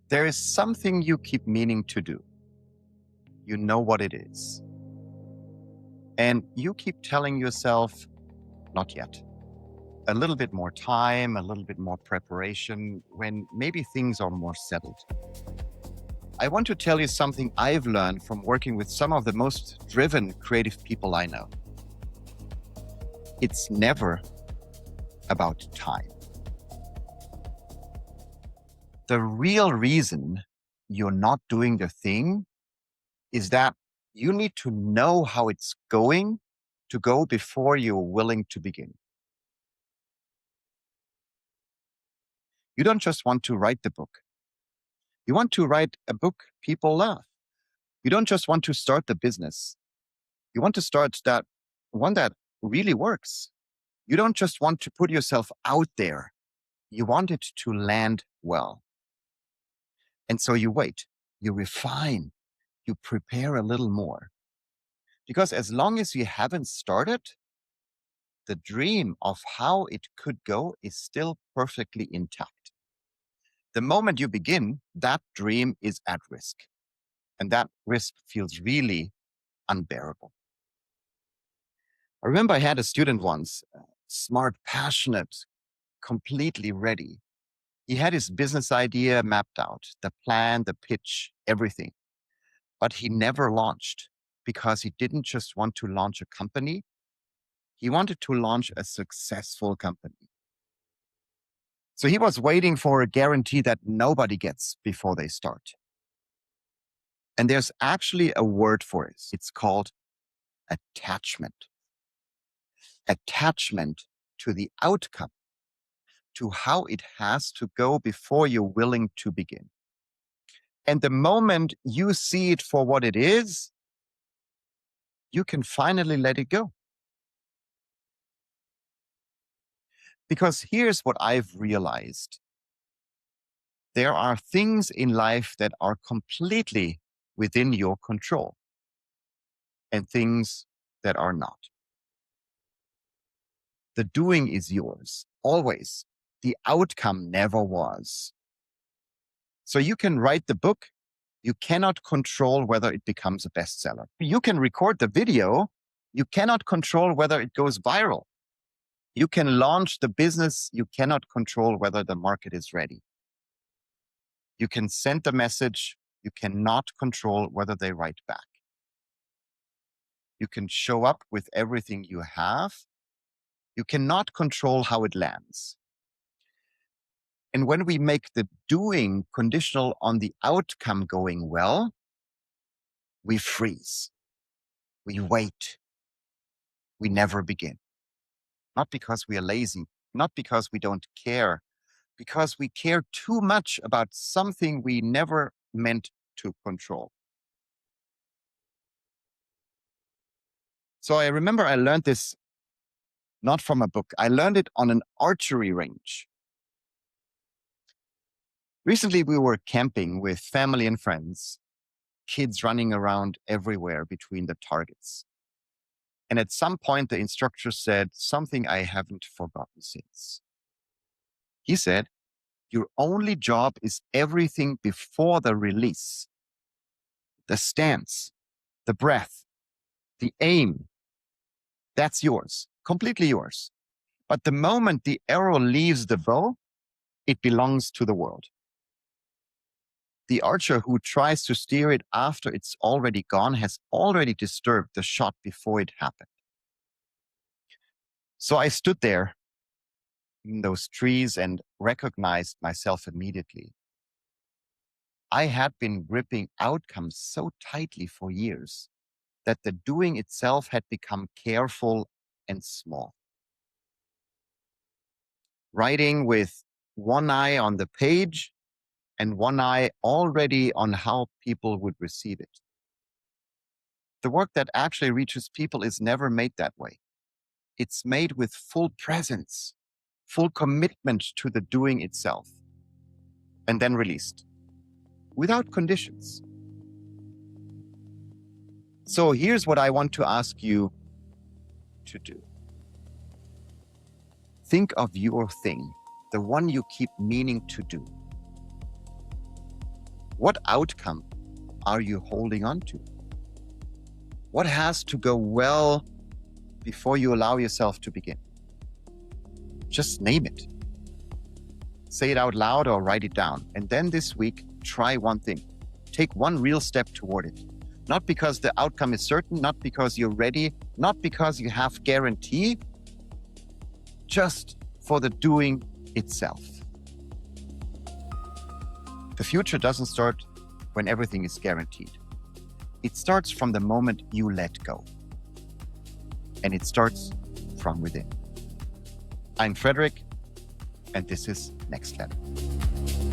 There is something you keep meaning to do. You know what it is. And you keep telling yourself, not yet. A little bit more time, a little bit more preparation, when maybe things are more settled. I want to tell you something I've learned from working with some of the most driven creative people I know. It's never about time. The real reason you're not doing the thing is that you need to know how it's going to go before you're willing to begin. You don't just want to write the book. You want to write a book people love. You don't just want to start the business. You want to start that one that really works. You don't just want to put yourself out there. You want it to land well. And so you wait, you refine, you prepare a little more. Because as long as you haven't started, the dream of how it could go is still perfectly intact. The moment you begin, that dream is at risk. And that risk feels really unbearable. I remember I had a student once, smart, passionate, completely ready. He had his business idea mapped out, the plan, the pitch, everything. But he never launched because he didn't just want to launch a company. He wanted to launch a successful company. So he was waiting for a guarantee that nobody gets before they start. And there's actually a word for it. It's called attachment. Attachment to the outcome, to how it has to go before you're willing to begin. And the moment you see it for what it is, you can finally let it go. Because here's what I've realized. There are things in life that are completely within your control and things that are not. The doing is yours, always. The outcome never was. So you can write the book. You cannot control whether it becomes a bestseller. You can record the video. You cannot control whether it goes viral. You can launch the business. You cannot control whether the market is ready. You can send the message. You cannot control whether they write back. You can show up with everything you have. You cannot control how it lands. And when we make the doing conditional on the outcome going well, we freeze. We wait. We never begin. Not because we are lazy, not because we don't care, because we care too much about something we never meant to control. So I remember I learned this not from a book. I learned it on an archery range. Recently, we were camping with family and friends, kids running around everywhere between the targets. And at some point, the instructor said something I haven't forgotten since. He said, your only job is everything before the release, the stance, the breath, the aim. That's yours, completely yours. But the moment the arrow leaves the bow, it belongs to the world. The archer who tries to steer it after it's already gone has already disturbed the shot before it happened. So I stood there in those trees and recognized myself immediately. I had been gripping outcomes so tightly for years that the doing itself had become careful and small. Writing with one eye on the page and one eye already on how people would receive it. The work that actually reaches people is never made that way. It's made with full presence, full commitment to the doing itself, and then released without conditions. So here's what I want to ask you to do. Think of your thing, the one you keep meaning to do. What outcome are you holding on to? What has to go well before you allow yourself to begin? Just name it. Say it out loud or write it down. And then this week, try one thing. Take one real step toward it. Not because the outcome is certain, not because you're ready, not because you have guarantee, just for the doing itself. The future doesn't start when everything is guaranteed. It starts from the moment you let go. And it starts from within. I'm Frederik, and this is NEXTletter.